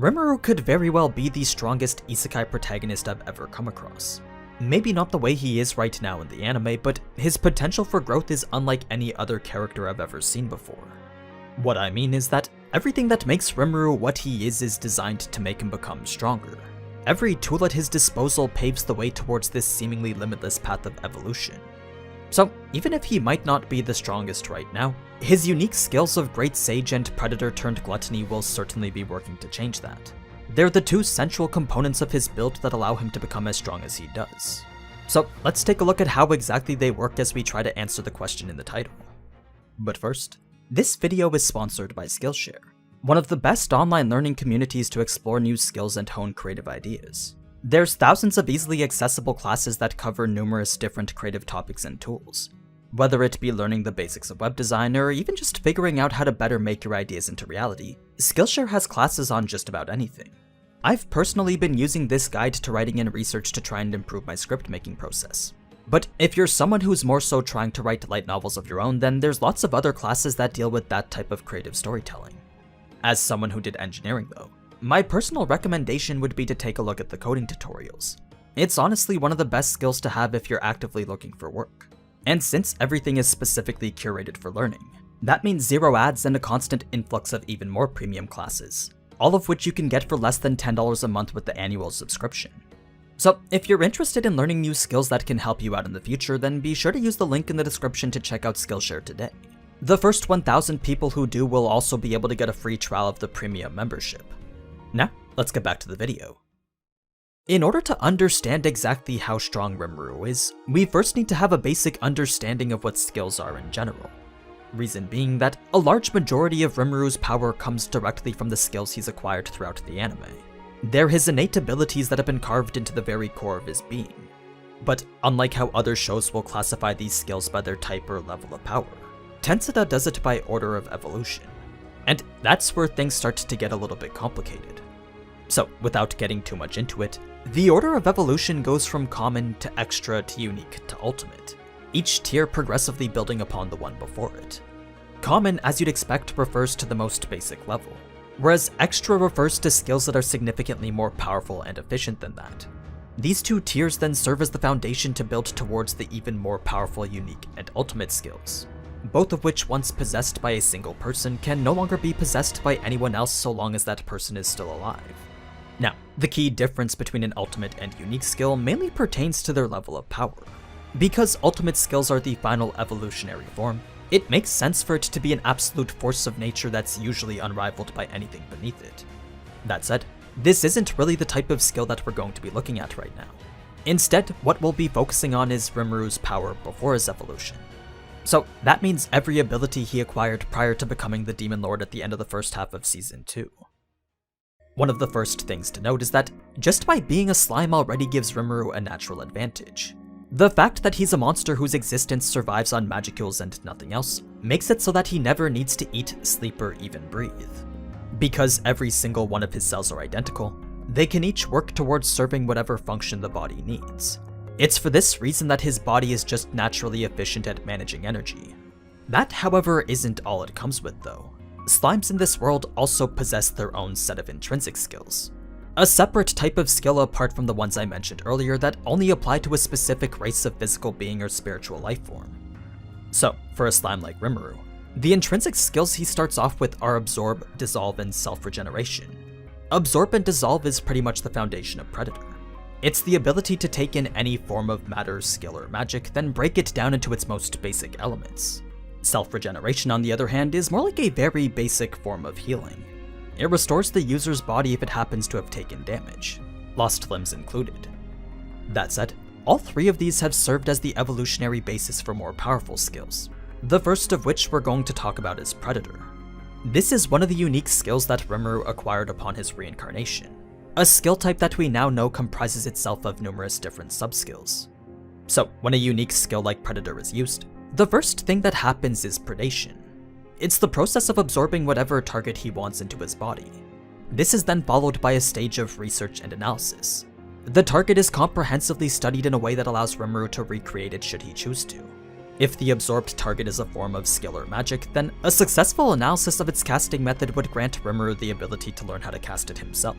Rimuru could very well be the strongest isekai protagonist I've ever come across. Maybe not the way he is right now in the anime, but his potential for growth is unlike any other character I've ever seen before. What I mean is that everything that makes Rimuru what he is designed to make him become stronger. Every tool at his disposal paves the way towards this seemingly limitless path of evolution. So, even if he might not be the strongest right now, his unique skills of Great Sage and Predator turned Gluttony will certainly be working to change that. They're the two central components of his build that allow him to become as strong as he does. So, let's take a look at how exactly they work as we try to answer the question in the title. But first, this video is sponsored by Skillshare, one of the best online learning communities to explore new skills and hone creative ideas. There's thousands of easily accessible classes that cover numerous different creative topics and tools. Whether it be learning the basics of web design or even just figuring out how to better make your ideas into reality, Skillshare has classes on just about anything. I've personally been using this guide to writing and research to try and improve my script making process. But if you're someone who's more so trying to write light novels of your own, then there's lots of other classes that deal with that type of creative storytelling. As someone who did engineering though, my personal recommendation would be to take a look at the coding tutorials. It's honestly one of the best skills to have if you're actively looking for work. And since everything is specifically curated for learning, that means zero ads and a constant influx of even more premium classes, all of which you can get for less than $10 a month with the annual subscription. So if you're interested in learning new skills that can help you out in the future, then be sure to use the link in the description to check out Skillshare today. The first 1,000 people who do will also be able to get a free trial of the premium membership. Now, let's get back to the video. In order to understand exactly how strong Rimuru is, we first need to have a basic understanding of what skills are in general. Reason being that a large majority of Rimuru's power comes directly from the skills he's acquired throughout the anime. They're his innate abilities that have been carved into the very core of his being. But unlike how other shows will classify these skills by their type or level of power, Tensida does it by order of evolution. And that's where things start to get a little bit complicated. So, without getting too much into it, the order of evolution goes from common to extra to unique to ultimate, each tier progressively building upon the one before it. Common, as you'd expect, refers to the most basic level, whereas extra refers to skills that are significantly more powerful and efficient than that. These two tiers then serve as the foundation to build towards the even more powerful, unique, and ultimate skills, both of which, once possessed by a single person, can no longer be possessed by anyone else so long as that person is still alive. Now, the key difference between an ultimate and unique skill mainly pertains to their level of power. Because ultimate skills are the final evolutionary form, it makes sense for it to be an absolute force of nature that's usually unrivaled by anything beneath it. That said, this isn't really the type of skill that we're going to be looking at right now. Instead, what we'll be focusing on is Rimuru's power before his evolution. So that means every ability he acquired prior to becoming the Demon Lord at the end of the first half of Season 2. One of the first things to note is that just by being a slime already gives Rimuru a natural advantage. The fact that he's a monster whose existence survives on magicules and nothing else makes it so that he never needs to eat, sleep, or even breathe. Because every single one of his cells are identical, they can each work towards serving whatever function the body needs. It's for this reason that his body is just naturally efficient at managing energy. That, however, isn't all it comes with though. Slimes in this world also possess their own set of intrinsic skills, a separate type of skill apart from the ones I mentioned earlier that only apply to a specific race of physical being or spiritual life form. So, for a slime like Rimuru, the intrinsic skills he starts off with are Absorb, Dissolve, and Self-Regeneration. Absorb and Dissolve is pretty much the foundation of Predator. It's the ability to take in any form of matter, skill, or magic, then break it down into its most basic elements. Self-regeneration, on the other hand, is more like a very basic form of healing. It restores the user's body if it happens to have taken damage, lost limbs included. That said, all three of these have served as the evolutionary basis for more powerful skills, the first of which we're going to talk about is Predator. This is one of the unique skills that Rimuru acquired upon his reincarnation, a skill type that we now know comprises itself of numerous different subskills. So, when a unique skill like Predator is used, the first thing that happens is predation. It's the process of absorbing whatever target he wants into his body. This is then followed by a stage of research and analysis. The target is comprehensively studied in a way that allows Rimuru to recreate it should he choose to. If the absorbed target is a form of skill or magic, then a successful analysis of its casting method would grant Rimuru the ability to learn how to cast it himself.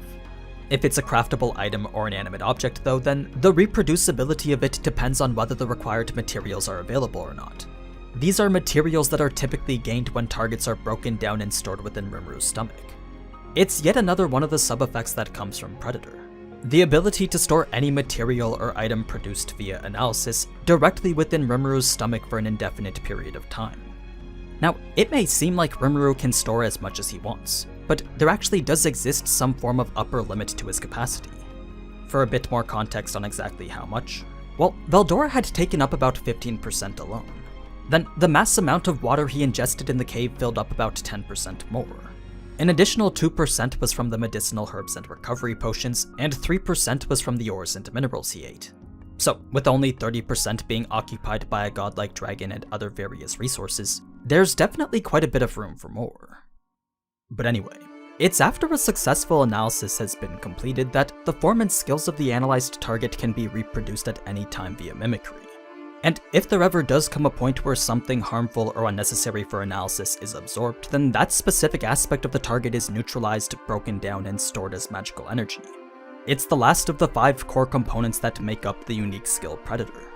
If it's a craftable item or an animate object though, then the reproducibility of it depends on whether the required materials are available or not. These are materials that are typically gained when targets are broken down and stored within Rimuru's stomach. It's yet another one of the sub-effects that comes from Predator. The ability to store any material or item produced via analysis directly within Rimuru's stomach for an indefinite period of time. Now, it may seem like Rimuru can store as much as he wants, but there actually does exist some form of upper limit to his capacity. For a bit more context on exactly how much, well, Veldora had taken up about 15% alone. Then the mass amount of water he ingested in the cave filled up about 10% more. An additional 2% was from the medicinal herbs and recovery potions, and 3% was from the ores and minerals he ate. So, with only 30% being occupied by a godlike dragon and other various resources, there's definitely quite a bit of room for more. But anyway, it's after a successful analysis has been completed that the form and skills of the analyzed target can be reproduced at any time via mimicry. And if there ever does come a point where something harmful or unnecessary for analysis is absorbed, then that specific aspect of the target is neutralized, broken down, and stored as magical energy. It's the last of the 5 core components that make up the unique skill Predator.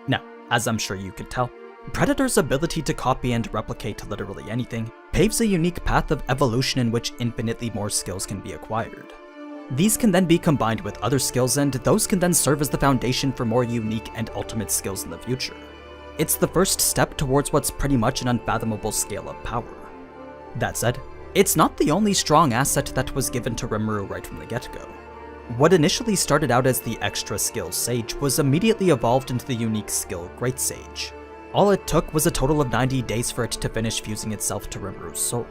Now, as I'm sure you could tell, Predator's ability to copy and replicate literally anything paves a unique path of evolution in which infinitely more skills can be acquired. These can then be combined with other skills, and those can then serve as the foundation for more unique and ultimate skills in the future. It's the first step towards what's pretty much an unfathomable scale of power. That said, it's not the only strong asset that was given to Rimuru right from the get-go. What initially started out as the extra skill Sage was immediately evolved into the unique skill Great Sage. All it took was a total of 90 days for it to finish fusing itself to Rimuru's soul.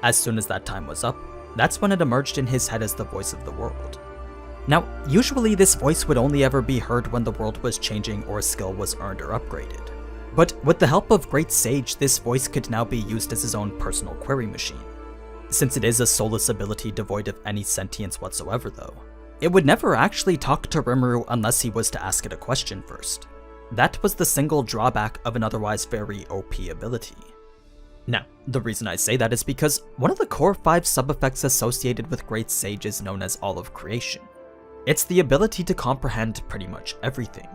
As soon as that time was up, that's when it emerged in his head as the voice of the world. Now, usually this voice would only ever be heard when the world was changing or a skill was earned or upgraded. But with the help of Great Sage, this voice could now be used as his own personal query machine. Since it is a soulless ability devoid of any sentience whatsoever though, it would never actually talk to Rimuru unless he was to ask it a question first. That was the single drawback of an otherwise very OP ability. Now, the reason I say that is because one of the core 5 sub-effects associated with Great Sage is known as All of Creation. It's the ability to comprehend pretty much everything.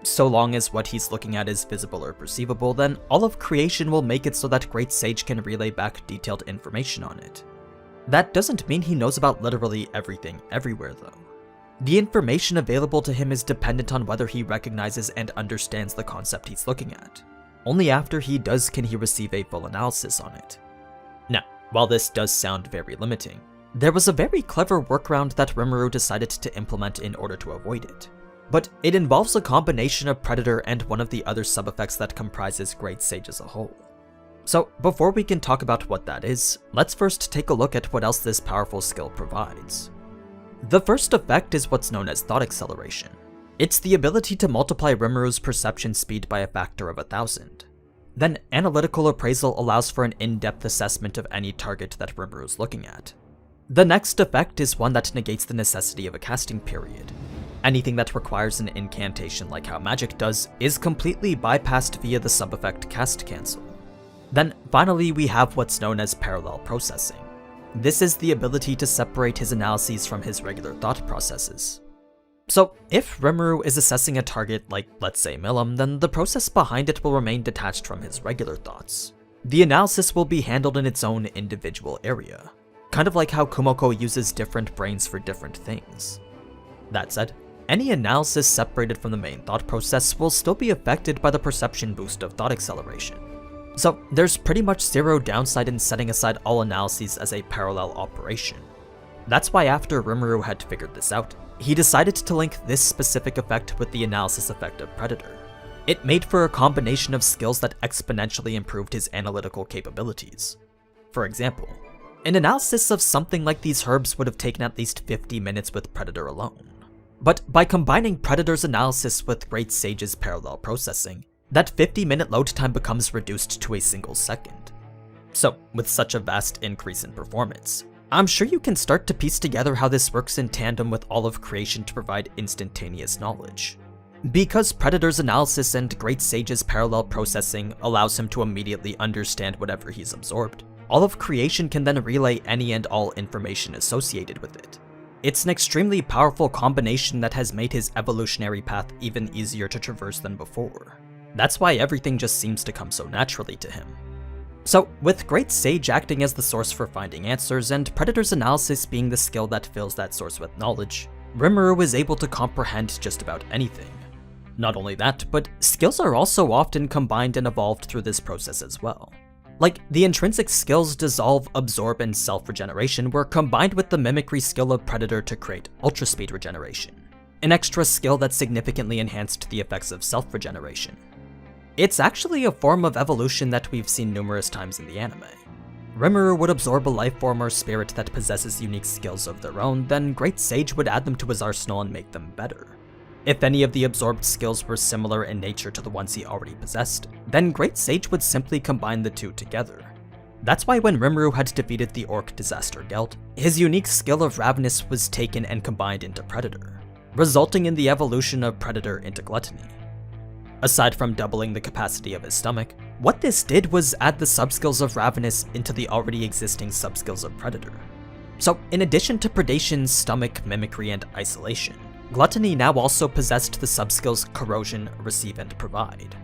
So long as what he's looking at is visible or perceivable, then All of Creation will make it so that Great Sage can relay back detailed information on it. That doesn't mean he knows about literally everything everywhere though. The information available to him is dependent on whether he recognizes and understands the concept he's looking at. Only after he does can he receive a full analysis on it. Now, while this does sound very limiting, there was a very clever workaround that Rimuru decided to implement in order to avoid it. But it involves a combination of Predator and one of the other sub-effects that comprises Great Sage as a whole. So before we can talk about what that is, let's first take a look at what else this powerful skill provides. The first effect is what's known as Thought Acceleration. It's the ability to multiply Rimuru's perception speed by a factor of 1,000. Then Analytical Appraisal allows for an in-depth assessment of any target that Rimuru's looking at. The next effect is one that negates the necessity of a casting period. Anything that requires an incantation like how magic does is completely bypassed via the sub-effect Cast Cancel. Then finally we have what's known as Parallel Processing. This is the ability to separate his analyses from his regular thought processes. So, if Rimuru is assessing a target like, let's say, Milim, then the process behind it will remain detached from his regular thoughts. The analysis will be handled in its own individual area, kind of like how Kumoko uses different brains for different things. That said, any analysis separated from the main thought process will still be affected by the perception boost of Thought Acceleration. So, there's pretty much zero downside in setting aside all analyses as a parallel operation. That's why after Rimuru had figured this out, he decided to link this specific effect with the analysis effect of Predator. It made for a combination of skills that exponentially improved his analytical capabilities. For example, an analysis of something like these herbs would have taken at least 50 minutes with Predator alone. But by combining Predator's analysis with Great Sage's parallel processing, that 50-minute load time becomes reduced to a single second. So, with such a vast increase in performance, I'm sure you can start to piece together how this works in tandem with All of Creation to provide instantaneous knowledge. Because Predator's analysis and Great Sage's parallel processing allows him to immediately understand whatever he's absorbed, all of creation can then relay any and all information associated with it. It's an extremely powerful combination that has made his evolutionary path even easier to traverse than before. That's why everything just seems to come so naturally to him. So, with Great Sage acting as the source for finding answers, and Predator's analysis being the skill that fills that source with knowledge, Rimuru is able to comprehend just about anything. Not only that, but skills are also often combined and evolved through this process as well. Like, the intrinsic skills Dissolve, Absorb, and Self-Regeneration were combined with the Mimicry skill of Predator to create Ultra Speed Regeneration, an extra skill that significantly enhanced the effects of self-regeneration. It's actually a form of evolution that we've seen numerous times in the anime. Rimuru would absorb a life form or spirit that possesses unique skills of their own, then Great Sage would add them to his arsenal and make them better. If any of the absorbed skills were similar in nature to the ones he already possessed, then Great Sage would simply combine the two together. That's why when Rimuru had defeated the Orc Disaster Geld, his unique skill of Ravenous was taken and combined into Predator, resulting in the evolution of Predator into Gluttony. Aside from doubling the capacity of his stomach, what this did was add the subskills of Ravenous into the already existing subskills of Predator. So in addition to Predation, Stomach, Mimicry, and Isolation, Gluttony now also possessed the subskills Corrosion, Receive, and Provide.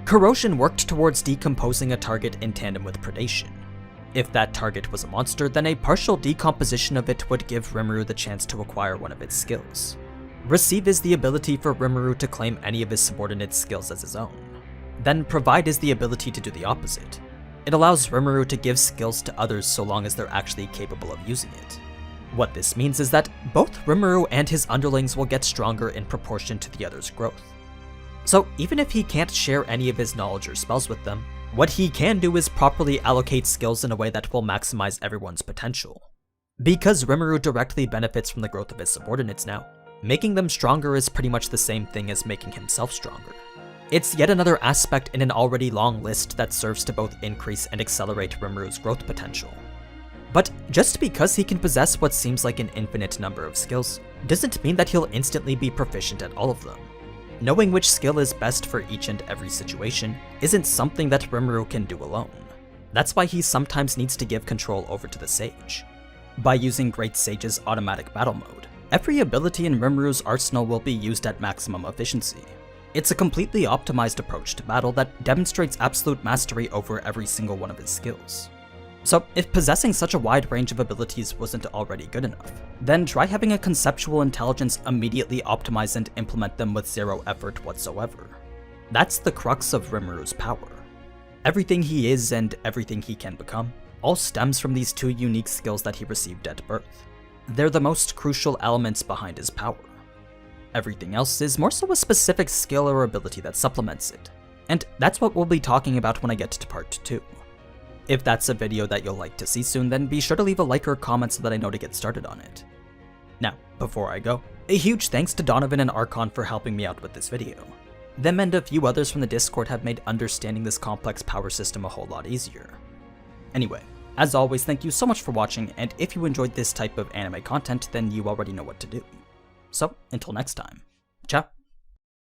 Corrosion worked towards decomposing a target in tandem with Predation. If that target was a monster, then a partial decomposition of it would give Rimuru the chance to acquire one of its skills. Receive is the ability for Rimuru to claim any of his subordinate skills as his own. Then Provide is the ability to do the opposite. It allows Rimuru to give skills to others so long as they're actually capable of using it. What this means is that both Rimuru and his underlings will get stronger in proportion to the other's growth. So even if he can't share any of his knowledge or spells with them, what he can do is properly allocate skills in a way that will maximize everyone's potential. Because Rimuru directly benefits from the growth of his subordinates now, making them stronger is pretty much the same thing as making himself stronger. It's yet another aspect in an already long list that serves to both increase and accelerate Rimuru's growth potential. But just because he can possess what seems like an infinite number of skills, doesn't mean that he'll instantly be proficient at all of them. Knowing which skill is best for each and every situation isn't something that Rimuru can do alone. That's why he sometimes needs to give control over to the Sage. By using Great Sage's automatic battle mode, every ability in Rimuru's arsenal will be used at maximum efficiency. It's a completely optimized approach to battle that demonstrates absolute mastery over every single one of his skills. So if possessing such a wide range of abilities wasn't already good enough, then try having a conceptual intelligence immediately optimize and implement them with zero effort whatsoever. That's the crux of Rimuru's power. Everything he is and everything he can become all stems from these two unique skills that he received at birth. They're the most crucial elements behind his power. Everything else is more so a specific skill or ability that supplements it, and that's what we'll be talking about when I get to part 2. If that's a video that you'll like to see soon, then be sure to leave a like or comment so that I know to get started on it. Now, before I go, a huge thanks to Donovan and Archon for helping me out with this video. Them and a few others from the Discord have made understanding this complex power system a whole lot easier. Anyway, as always, thank you so much for watching, and if you enjoyed this type of anime content, then you already know what to do. So, until next time, ciao!